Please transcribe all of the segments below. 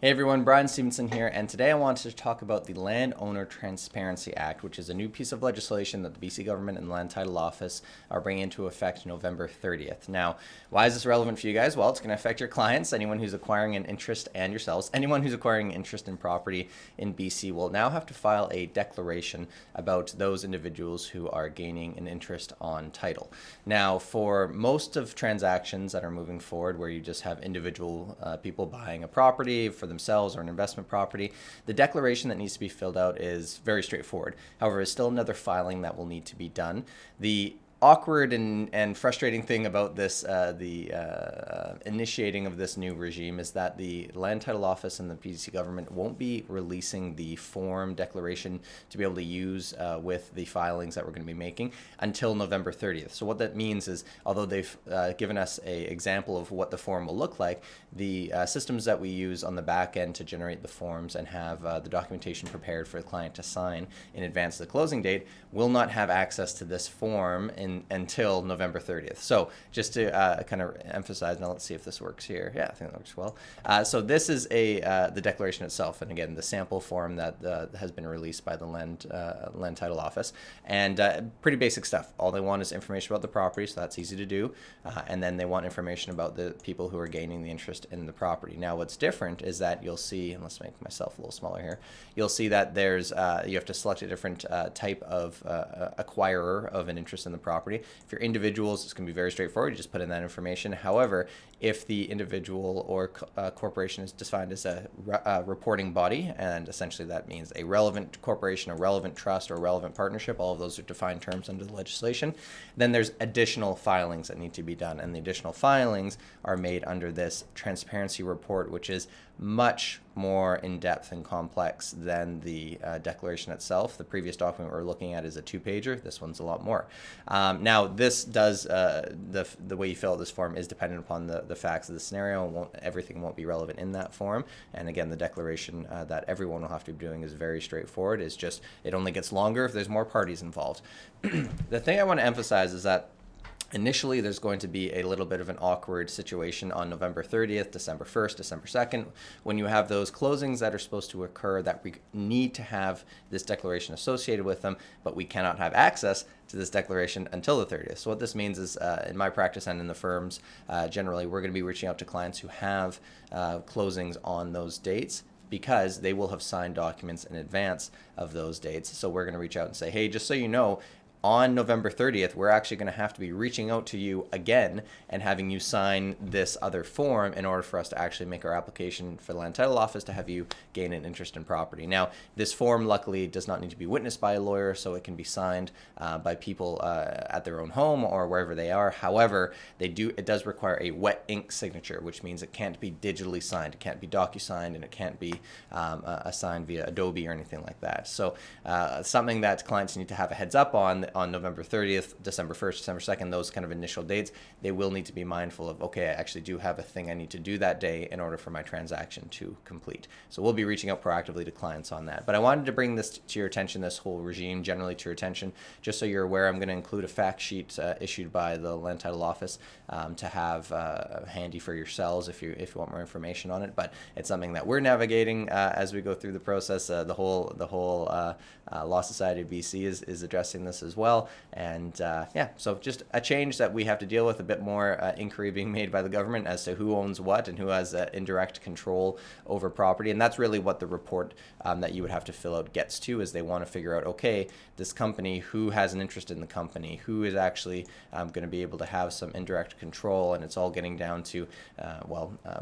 Hey everyone, Brian Stevenson here, and today I wanted to talk about the Landowner Transparency Act, which is a new piece of legislation that the BC government and the Land Title Office are bringing into effect November 30th. Now, why is this relevant for you guys? Well, it's going to affect your clients, anyone who's acquiring an interest, and yourselves. Anyone who's acquiring an interest in property in BC will now have to file a declaration about those individuals who are gaining an interest on title. Now, for most of transactions that are moving forward where you just have individual people buying a property for themselves or an investment property, the declaration that needs to be filled out is very straightforward. However, it's still another filing that will need to be done. The awkward and frustrating thing about this, initiating of this new regime, is that the Land Title Office and the BC government won't be releasing the form declaration to be able to use with the filings that we're going to be making until November 30th. So what that means is, although they've given us an example of what the form will look like, the systems that we use on the back end to generate the forms and have the documentation prepared for the client to sign in advance of the closing date will not have access to this form until November 30th. So just to kind of emphasize, now let's see if this works here. Yeah, I think that works well. So this is the declaration itself, and again, the sample form that has been released by the Land Title Office, and pretty basic stuff. All they want is information about the property, so that's easy to do, and then they want information about the people who are gaining the interest in the property. Now, what's different is that you'll see, and let's make myself a little smaller here, you'll see that there's you have to select a different type of acquirer of an interest in the property. If you're individuals, it's going to be very straightforward. You just put in that information. However, if the individual or corporation is defined as a reporting body, and essentially that means a relevant corporation, a relevant trust, or a relevant partnership, all of those are defined terms under the legislation, then there's additional filings that need to be done. And the additional filings are made under this transparency report, which is much more in-depth and complex than the declaration itself. The previous document we're looking at is a 2-pager. This one's a lot more. Now, this does, the way you fill out this form is dependent upon the facts of the scenario. Everything won't be relevant in that form. And again, the declaration that everyone will have to be doing is very straightforward. It's just, it only gets longer if there's more parties involved. The thing I want to emphasize is that initially, there's going to be a little bit of an awkward situation on November 30th, December 1st, December 2nd, when you have those closings that are supposed to occur that we need to have this declaration associated with them, but we cannot have access to this declaration until the 30th. So what this means is, in my practice and in the firms, generally, we're going to be reaching out to clients who have closings on those dates, because they will have signed documents in advance of those dates. So we're going to reach out and say, hey, just so you know, on November 30th, we're actually going to have to be reaching out to you again and having you sign this other form in order for us to actually make our application for the Land Title Office to have you gain an interest in property. Now, this form luckily does not need to be witnessed by a lawyer, so it can be signed by people at their own home or wherever they are. However, it does require a wet ink signature, which means it can't be digitally signed. It can't be DocuSigned, and it can't be signed via Adobe or anything like that. So something that clients need to have a heads up on November 30th, December 1st, December 2nd, those kind of initial dates, they will need to be mindful of, okay, I actually do have a thing I need to do that day in order for my transaction to complete. So we'll be reaching out proactively to clients on that. But I wanted to bring this to your attention, this whole regime generally to your attention, just so you're aware. I'm going to include a fact sheet issued by the Land Title Office to have handy for yourselves if you want more information on it. But it's something that we're navigating as we go through the process. The whole Law Society of BC is addressing this as well. And yeah, so just a change that we have to deal with, a bit more inquiry being made by the government as to who owns what and who has indirect control over property. And that's really what the report that you would have to fill out gets to, is they want to figure out, okay, this company, who has an interest in the company, who is actually going to be able to have some indirect control. And it's all getting down to,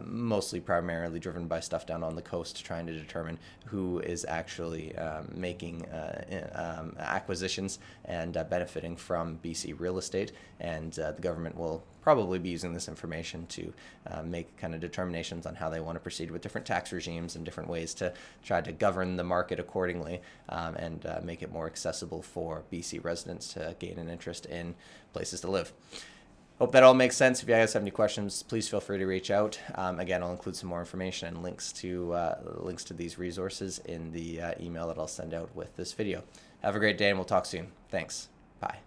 mostly primarily driven by stuff down on the coast, trying to determine who is actually making acquisitions and benefiting from BC real estate. And the government will probably be using this information to make kind of determinations on how they want to proceed with different tax regimes and different ways to try to govern the market accordingly, and make it more accessible for BC residents to gain an interest in places to live. Hope that all makes sense. If you guys have any questions, please feel free to reach out. Again, I'll include some more information and links to these resources in the email that I'll send out with this video. Have a great day, and we'll talk soon. Thanks. Bye.